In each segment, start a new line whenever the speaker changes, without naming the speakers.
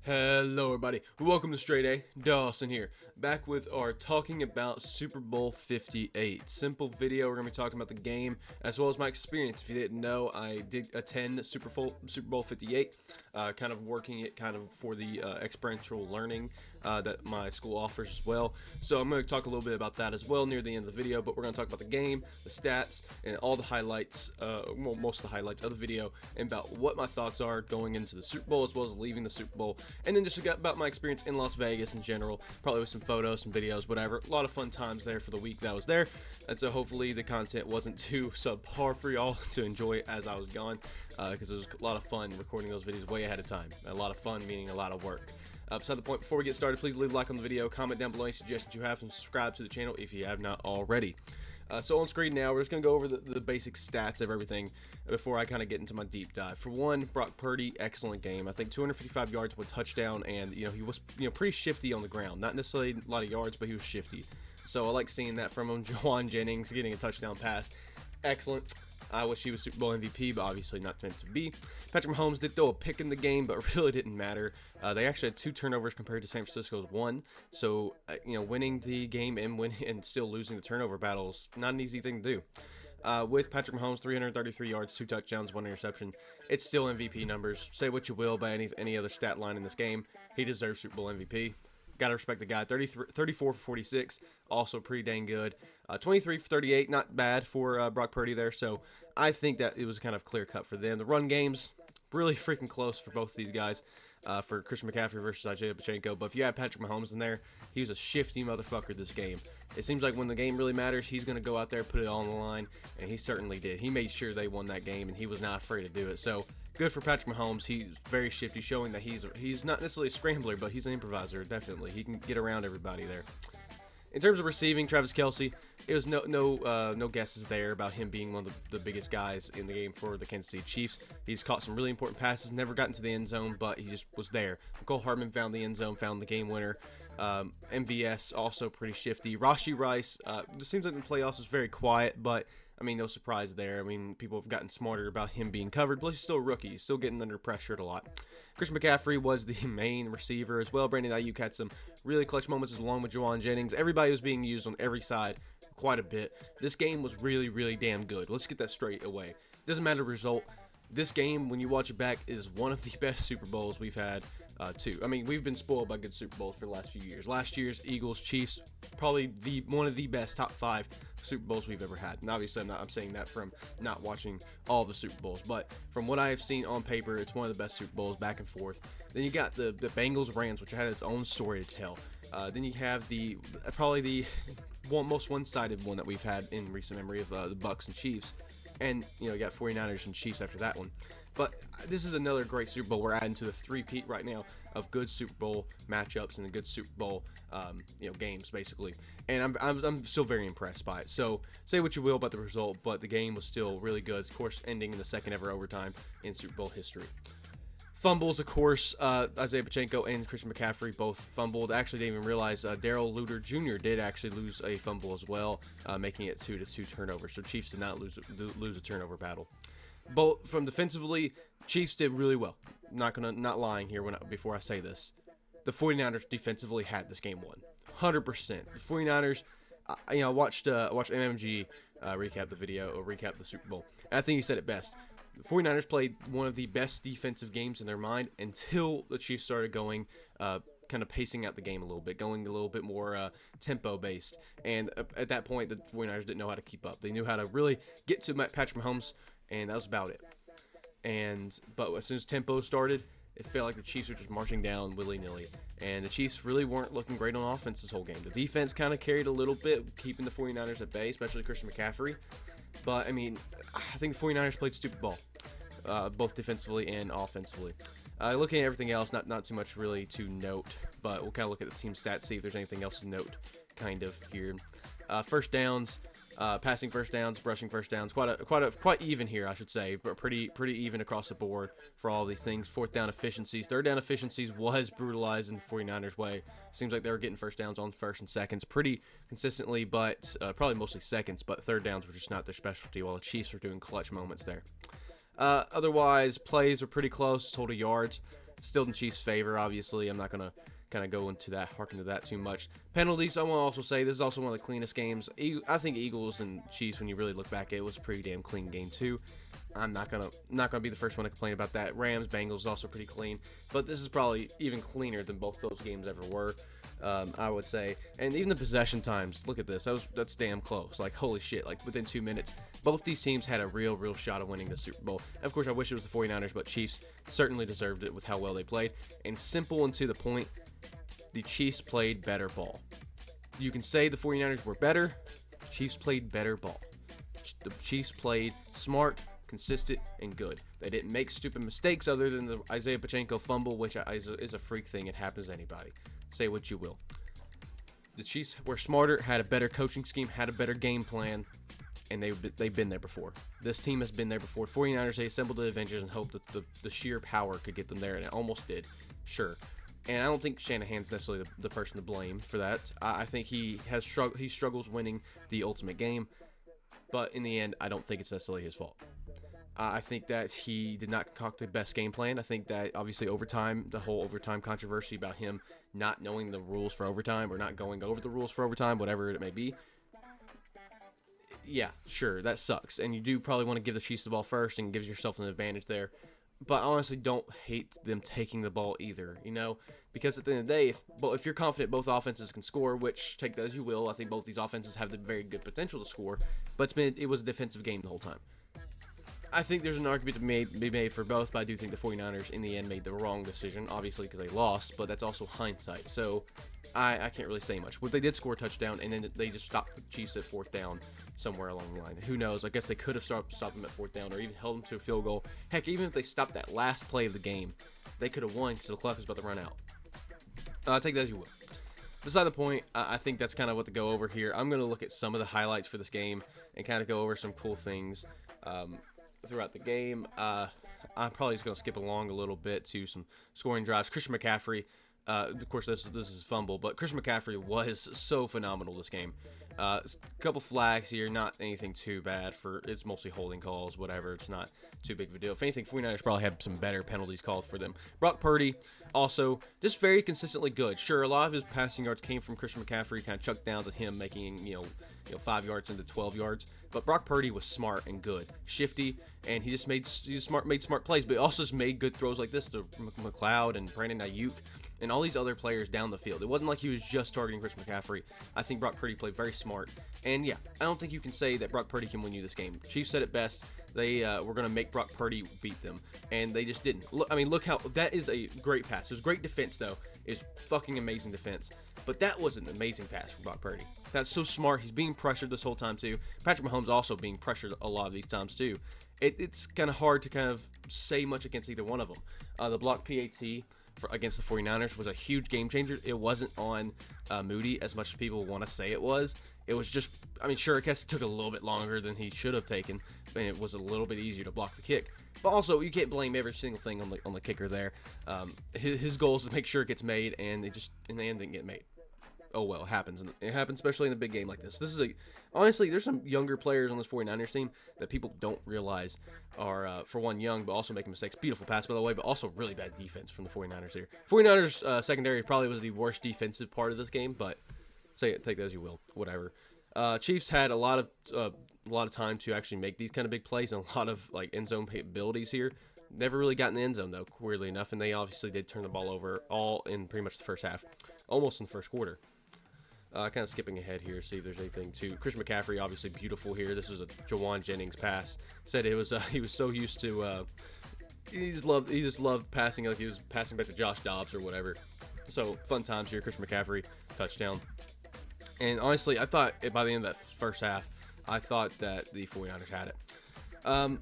Hello everybody, welcome to StraightA, Dawson here, back with our talking about Super Bowl 58. Simple video. We're going to be talking about the game as well as my experience. If you didn't know, I did attend Super Bowl 58, kind of working it for the experiential learning that my school offers as well. So I'm going to talk a little bit about that as well near the end of the video, but we're going to talk about the game, the stats, and all the highlights, well, most of the highlights of the video, and about what my thoughts are going into the Super Bowl as well as leaving the Super Bowl. And then just about my experience in Las Vegas in general, probably with some photos, some videos, whatever. A lot of fun times there for the week that I was there, and so hopefully the content wasn't too subpar for y'all to enjoy as I was gone, because it was a lot of fun recording those videos way ahead of time. A lot of fun meaning a lot of work. Beside the point, before we get started, please leave a like on the video, comment down below any suggestions you have, and subscribe to the channel if you have not already. So on screen now, we're just going to go over the basic stats of everything before I kind of get into my deep dive. For one, Brock Purdy, excellent game. I think 255 yards with touchdown, and he was pretty shifty on the ground. Not necessarily a lot of yards, but he was shifty. So I like seeing that from him. Juwan Jennings getting a touchdown pass, excellent. I wish he was Super Bowl MVP, but obviously not meant to be. Patrick Mahomes did throw a pick in the game, but really didn't matter. They actually had 2 turnovers compared to San Francisco's 1. So, winning the game and still losing the turnover battle is not an easy thing to do. With Patrick Mahomes, 333 yards, 2 touchdowns, 1 interception, it's still MVP numbers. Say what you will about any other stat line in this game, he deserves Super Bowl MVP. Gotta respect the guy. 34 for 46, also pretty dang good. 23 for 38, not bad for Brock Purdy there. So I think that it was kind of clear cut for them. The run games, really freaking close for both of these guys. For Christian McCaffrey versus Isaiah Pacheco. But if you have Patrick Mahomes in there, he was a shifty motherfucker this game. It seems like when the game really matters, he's going to go out there, put it all on the line, and he certainly did. He made sure they won that game, and he was not afraid to do it. So good for Patrick Mahomes. He's very shifty, showing that he's not necessarily a scrambler, but he's an improviser, definitely. He can get around everybody there. In terms of receiving, Travis Kelce, it was no guesses there about him being one of the biggest guys in the game for the Kansas City Chiefs. He's caught some really important passes, never got into the end zone, but he just was there. Mecole Hardman found the end zone, found the game winner. MVS also pretty shifty. Rashee Rice, it seems like the playoffs was very quiet, but I mean, no surprise there. I mean, people have gotten smarter about him being covered, but he's still a rookie. He's still getting under pressure a lot. Christian McCaffrey was the main receiver as well. Brandon Ayuk had some really clutch moments along with Juwan Jennings. Everybody was being used on every side quite a bit. This game was really, really damn good. Let's get that straight away. Doesn't matter the result. This game, when you watch it back, is one of the best Super Bowls we've had, too. I mean, we've been spoiled by good Super Bowls for the last few years. Last year's Eagles, Chiefs, probably one of the best top 5 Super Bowls we've ever had. And obviously, I'm saying that from not watching all the Super Bowls. But from what I have seen on paper, it's one of the best Super Bowls back and forth. Then you got the Bengals-Rams, which had its own story to tell. Then you have probably the most one-sided one that we've had in recent memory of the Bucks and Chiefs. And, you got 49ers and Chiefs after that one. But this is another great Super Bowl. We're adding to the three-peat right now of good Super Bowl matchups and the good Super Bowl, games, basically. And I'm still very impressed by it. So say what you will about the result, but the game was still really good. Of course, ending in the second ever overtime in Super Bowl history. Fumbles, of course, Isaiah Pacheco and Christian McCaffrey both fumbled. I actually didn't even realize Darrell Luter Jr. did actually lose a fumble as well, making it 2-2 turnovers. So Chiefs did not lose a turnover battle. But from defensively, Chiefs did really well. Not lying here before I say this. The 49ers defensively had this game won. 100%. The 49ers, I watched MMG recap the video, or recap the Super Bowl. And I think he said it best. The 49ers played one of the best defensive games in their mind until the Chiefs started going, kind of pacing out the game a little bit, going a little bit more tempo-based. And at that point, the 49ers didn't know how to keep up. They knew how to really get to Patrick Mahomes, and that was about it. But as soon as tempo started, it felt like the Chiefs were just marching down willy-nilly. And the Chiefs really weren't looking great on offense this whole game. The defense kind of carried a little bit, keeping the 49ers at bay, especially Christian McCaffrey. But, I mean, I think the 49ers played stupid ball, both defensively and offensively. Looking at everything else, not too much really to note, but we'll kind of look at the team stats, see if there's anything else to note kind of here. First downs, passing first downs, rushing first downs, quite even here, I should say, but pretty even across the board for all these things. Fourth down efficiencies, third down efficiencies was brutalized in the 49ers way. Seems like they were getting first downs on first and seconds pretty consistently, but probably mostly seconds, but third downs were just not their specialty, while the Chiefs were doing clutch moments there. Otherwise, plays were pretty close, total yards. Still in Chiefs' favor, obviously. I'm not going to kind of go into that, harken to that too much. Penalties, I want to also say, this is also one of the cleanest games. I think Eagles and Chiefs, when you really look back, it was a pretty damn clean game too. I'm not gonna be the first one to complain about that. Rams, Bengals also pretty clean, but this is probably even cleaner than both those games ever were. I would say, and even the possession times. Look at this. That's damn close. Like, holy shit! Like, within 2 minutes, both these teams had a real shot of winning the Super Bowl. Of course, I wish it was the 49ers, but Chiefs certainly deserved it with how well they played. And simple and to the point, the Chiefs played better ball. You can say the 49ers were better. The Chiefs played better ball. The Chiefs played smart, consistent, and good. They didn't make stupid mistakes other than the Isaiah Pacheco fumble, which is a freak thing. It happens to anybody. Say what you will. The Chiefs were smarter, had a better coaching scheme, had a better game plan, and they've been there before. This team has been there before. 49ers, they assembled the Avengers and hoped that the sheer power could get them there, and it almost did. Sure. And I don't think Shanahan's necessarily the person to blame for that. I think he struggles winning the ultimate game, but in the end, I don't think it's necessarily his fault. I think that he did not concoct the best game plan. I think that obviously overtime, the whole overtime controversy about him not knowing the rules for overtime or not going over the rules for overtime, whatever it may be. Yeah, sure, that sucks. And you do probably want to give the Chiefs the ball first and gives yourself an advantage there. But honestly, don't hate them taking the ball either, because at the end of the day, if you're confident both offenses can score, which take that as you will, I think both these offenses have the very good potential to score, but it was a defensive game the whole time. I think there's an argument to be made for both, but I do think the 49ers in the end made the wrong decision, obviously because they lost, but that's also hindsight. So I can't really say much. But they did score a touchdown, and then they just stopped the Chiefs at fourth down somewhere along the line. Who knows? I guess they could have stopped them at fourth down or even held them to a field goal. Heck, even if they stopped that last play of the game, they could have won because the clock was about to run out. Take that as you will. Beside the point, I think that's kind of what to go over here. I'm going to look at some of the highlights for this game and kind of go over some cool things throughout the game. I'm probably just going to skip along a little bit to some scoring drives. Christian McCaffrey, of course, this is fumble, but Christian McCaffrey was so phenomenal this game. A couple flags here, not anything too bad. It's mostly holding calls, whatever. It's not too big of a deal. If anything, 49ers probably had some better penalties called for them. Brock Purdy, also, just very consistently good. Sure, a lot of his passing yards came from Christian McCaffrey, kind of chuck downs at him, making 5 yards into 12 yards. But Brock Purdy was smart and good, shifty, and he made smart plays. But he also just made good throws like this to McLeod and Brandon Ayuk and all these other players down the field. It wasn't like he was just targeting Christian McCaffrey. I think Brock Purdy played very smart. And yeah, I don't think you can say that Brock Purdy can win you this game. Chiefs said it best. They were going to make Brock Purdy beat them, and they just didn't. Look how that is a great pass. It was great defense, though. It's fucking amazing defense. But that was an amazing pass from Brock Purdy. That's so smart. He's being pressured this whole time, too. Patrick Mahomes also being pressured a lot of these times, too. It's kind of hard to kind of say much against either one of them. The block PAT against the 49ers was a huge game changer. It wasn't on Moody as much as people want to say it was. It was just, sure, I guess it took a little bit longer than he should have taken, and it was a little bit easier to block the kick. But also, you can't blame every single thing on the kicker there. His goal is to make sure it gets made, and it just, in the end, didn't get made. Oh well, it happens. It happens especially in a big game like this. Honestly, there's some younger players on this 49ers team that people don't realize are, for one, young, but also making mistakes. Beautiful pass, by the way, but also really bad defense from the 49ers here. 49ers secondary probably was the worst defensive part of this game, but take that as you will, whatever. Chiefs had a lot of time to actually make these kind of big plays and a lot of end zone abilities here. Never really got in the end zone, though, weirdly enough, and they obviously did turn the ball over all in pretty much the first half, almost in the first quarter. Kind of skipping ahead here, see if there's anything to Christian McCaffrey. Obviously beautiful here. This was a Jawan Jennings pass. Said it was he was so used to he just loved passing, like he was passing back to Josh Dobbs or whatever. So fun times here. Christian McCaffrey touchdown. And honestly, I thought by the end of that first half, I thought that the 49ers had it.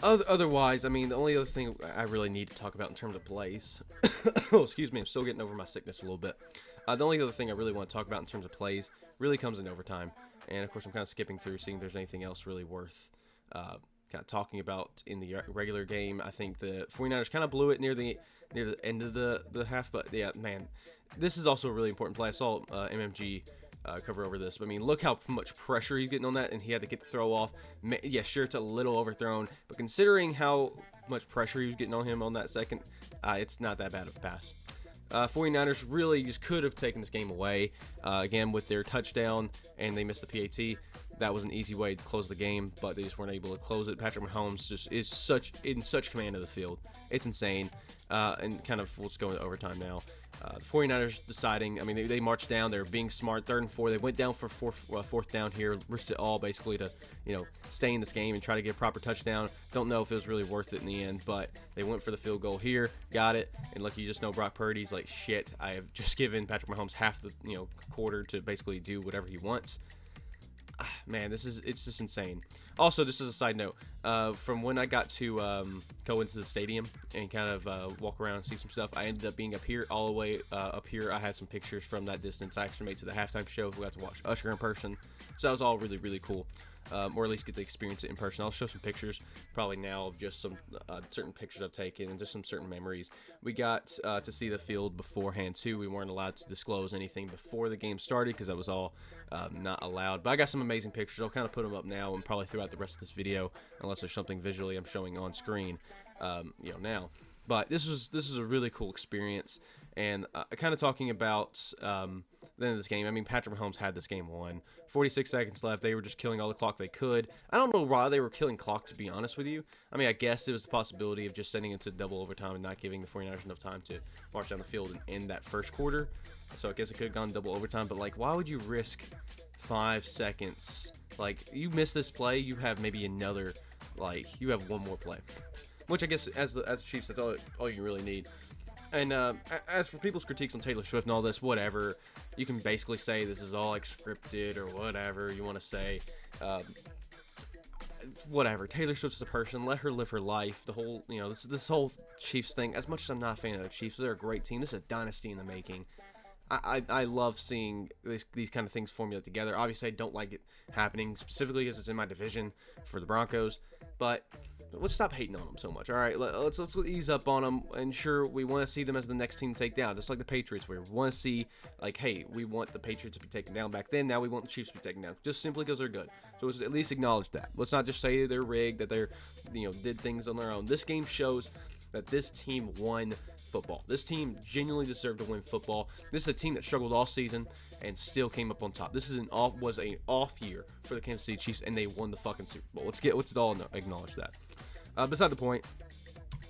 Otherwise, the only other thing I really need to talk about in terms of plays. Oh, excuse me, I'm still getting over my sickness a little bit. The only other thing I really want to talk about in terms of plays really comes in overtime. And, of course, I'm kind of skipping through, seeing if there's anything else really worth kind of talking about in the regular game. I think the 49ers kind of blew it near the end of the half. But, yeah, man, this is also a really important play. I saw MMG cover over this. But, look how much pressure he's getting on that, and he had to get the throw off. Yeah, sure, it's a little overthrown. But considering how much pressure he was getting on him on that second, it's not that bad of a pass. 49ers really just could have taken this game away. Again, with their touchdown, and they missed the PAT. That was an easy way to close the game, but they just weren't able to close it. Patrick Mahomes just is in such command of the field. It's insane. And kind of, let's go into overtime now. The 49ers deciding, I mean, they marched down. They were being smart. 3rd and 4. They went down for fourth down here. Risked it all basically to, stay in this game and try to get a proper touchdown. Don't know if it was really worth it in the end, but they went for the field goal here. Got it. And look, you just know Brock Purdy's like, shit, I have just given Patrick Mahomes half the, quarter to basically do whatever he wants. Man, it's just insane. Also, just as a side note, from when I got to go into the stadium and kind of walk around and see some stuff, I ended up being up here, all the way up here. I had some pictures from that distance. I actually made to the halftime show. We got to watch Usher in person, so that was all really, really cool. Or at least get to experience it in person. I'll show some pictures probably now of just some certain pictures I've taken and just some certain memories. We got to see the field beforehand too. We weren't allowed to disclose anything before the game started because that was all not allowed. But I got some amazing pictures. I'll kind of put them up now and probably throughout the rest of this video, unless there's something visually I'm showing on screen, now. But this is a really cool experience, and kind of talking about the end of this game. I mean, Patrick Mahomes had this game won. 46 seconds left. They were just killing all the clock they could. I don't know why they were killing clock, to be honest with you. I mean, I guess it was the possibility of just sending it to double overtime and not giving the 49ers enough time to march down the field and end that first quarter. So I guess it could have gone double overtime. But, like, why would you risk 5 seconds? Like, you miss this play, you have maybe another, like, you have one more play. Which I guess, as the Chiefs, that's all you really need. And as for people's critiques on Taylor Swift and all this, whatever, you can basically say this is all like scripted or whatever you want to say. Whatever. Taylor Swift's a person. Let her live her life. The whole, this whole Chiefs thing. As much as I'm not a fan of the Chiefs, they're a great team. This is a dynasty in the making. I love seeing these kind of things formulate together. Obviously, I don't like it happening specifically because it's in my division for the Broncos, but let's stop hating on them so much. All right, let's ease up on them. And sure, we want to see them as the next team to take down, just like the Patriots. We want to see, like, hey, we want the Patriots to be taken down back then. Now we want the Chiefs to be taken down, just simply because they're good. So let's at least acknowledge that. Let's not just say they're rigged, that they're, did things on their own. This game shows that this team won football. This team genuinely deserved to win football. This is a team that struggled all season and still came up on top. This is was an off year for the Kansas City Chiefs, and they won the fucking Super Bowl. Let's all acknowledge that. Beside the point,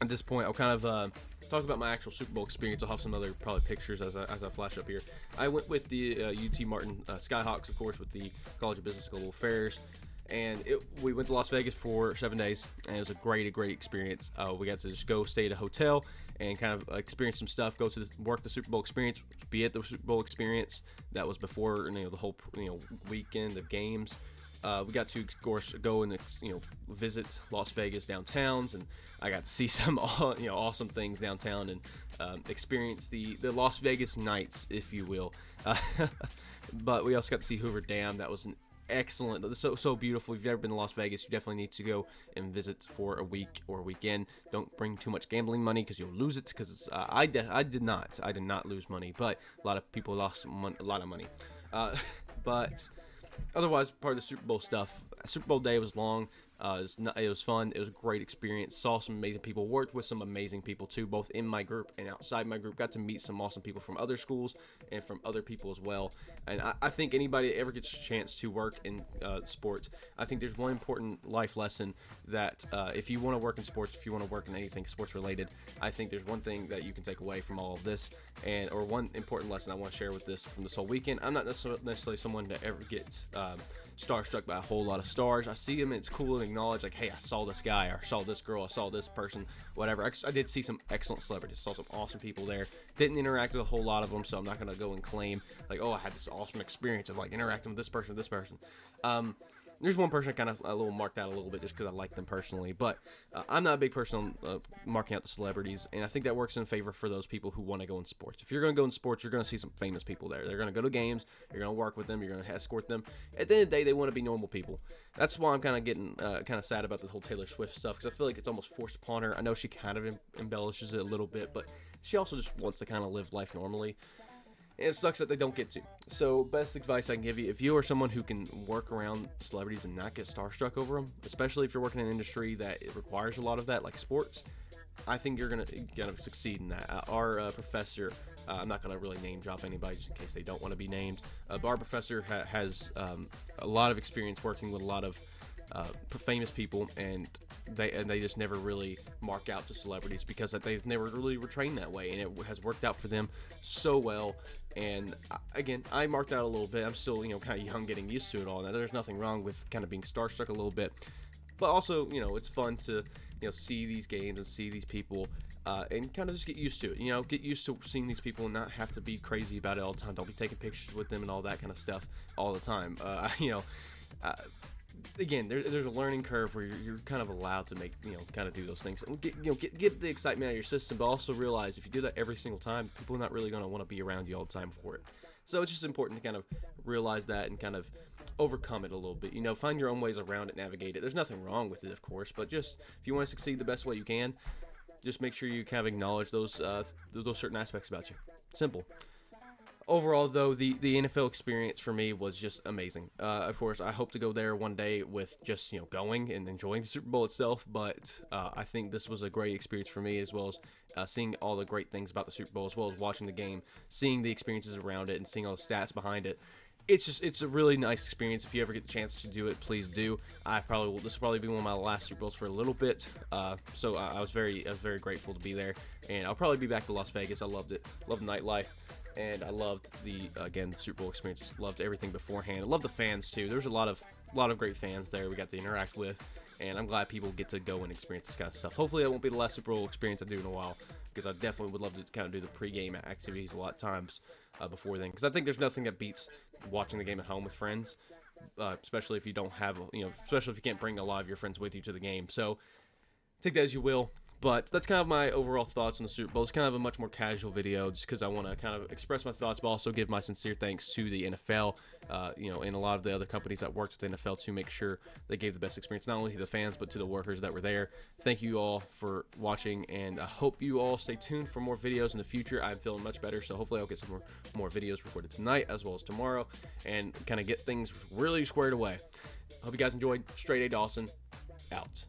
at this point, I'll kind of talk about my actual Super Bowl experience. I'll have some other probably pictures as I flash up here. I went with the UT Martin Skyhawks, of course, with the College of Business Global Affairs. And we went to Las Vegas for 7 days, and it was a great experience. We got to just go stay at a hotel and kind of experience some stuff, go to work the Super Bowl experience, be at the Super Bowl experience. That was before the whole weekend of games. We got to, of course, go and visit Las Vegas downtowns, and I got to see some awesome things downtown and experience the Las Vegas nights, if you will. But we also got to see Hoover Dam. That was an excellent, so beautiful. If you've ever been to Las Vegas, you definitely need to go and visit for a week or a weekend. Don't bring too much gambling money because you'll lose it. Because I did not lose money, but a lot of people lost a lot of money. But otherwise, part of the Super Bowl stuff. Super Bowl day was long. It was fun. It was a great experience. Saw some amazing people. Worked with some amazing people too, both in my group and outside my group. Got to meet some awesome people from other schools and from other people as well. And I think anybody that ever gets a chance to work in sports, I think there's one important life lesson that if you want to work in sports, if you want to work in anything sports related, I think there's one thing that you can take away from all of this, or one important lesson I want to share with this from this whole weekend. I'm not necessarily someone that ever gets starstruck by a whole lot of stars. I see them and it's cool to acknowledge, like, hey, I saw this guy, or I saw this girl, I saw this person, whatever. I did see some excellent celebrities, saw some awesome people there. Didn't interact with a whole lot of them, so I'm not gonna go and claim like, oh, I had this awesome experience of like interacting with this person. There's one person I kind of a little marked out a little bit just because I like them personally, but I'm not a big person on marking out the celebrities, and I think that works in favor for those people who want to go in sports. If you're going to go in sports, you're going to see some famous people there. They're going to go to games, you're going to work with them, you're going to escort them. At the end of the day, they want to be normal people. That's why I'm kind of getting kind of sad about this whole Taylor Swift stuff, because I feel like it's almost forced upon her. I know she kind of embellishes it a little bit, but she also just wants to kind of live life normally. And it sucks that they don't get to. So, best advice I can give you, if you are someone who can work around celebrities and not get starstruck over them, especially if you're working in an industry that it requires a lot of that, like sports, I think you're gonna succeed in that. Our professor, I'm not gonna really name drop anybody just in case they don't want to be named. But our professor has a lot of experience working with a lot of famous people, and they just never really mark out to celebrities because they've never really were trained that way, and it has worked out for them so well. And again, I marked out a little bit. I'm still kind of young, getting used to it all. Now there's nothing wrong with kind of being starstruck a little bit, but also it's fun to see these games and see these people, and kind of just get used to it. Get used to seeing these people and not have to be crazy about it all the time. Don't be taking pictures with them and all that kind of stuff all the time. Again, there's a learning curve where you're kind of allowed to make kind of do those things and get the excitement out of your system, but also realize if you do that every single time, people are not really going to want to be around you all the time for it. So it's just important to kind of realize that and kind of overcome it a little bit. Find your own ways around it, navigate it. There's nothing wrong with it, of course, but just if you want to succeed the best way you can, just make sure you kind of acknowledge those certain aspects about you. Simple. Overall, though, the NFL experience for me was just amazing. Of course, I hope to go there one day with just going and enjoying the Super Bowl itself. But I think this was a great experience for me, as well as seeing all the great things about the Super Bowl, as well as watching the game, seeing the experiences around it, and seeing all the stats behind it. It's a really nice experience. If you ever get the chance to do it, please do. This will probably be one of my last Super Bowls for a little bit. So I was very grateful to be there, and I'll probably be back to Las Vegas. I loved it. Loved the nightlife. And I loved the Super Bowl experience. Loved everything beforehand. I loved the fans too. There was a lot of great fans there we got to interact with, and I'm glad people get to go and experience this kind of stuff. Hopefully that won't be the last Super Bowl experience I do in a while, because I definitely would love to kind of do the pregame activities a lot of times before then, because I think there's nothing that beats watching the game at home with friends, especially if you don't have especially if you can't bring a lot of your friends with you to the game. So take that as you will. But that's kind of my overall thoughts on the Super Bowl. It's kind of a much more casual video just because I want to kind of express my thoughts, but also give my sincere thanks to the NFL, and a lot of the other companies that worked with the NFL to make sure they gave the best experience, not only to the fans, but to the workers that were there. Thank you all for watching, and I hope you all stay tuned for more videos in the future. I'm feeling much better, so hopefully I'll get some more videos recorded tonight as well as tomorrow, and kind of get things really squared away. I hope you guys enjoyed. StraightA Dawson, out.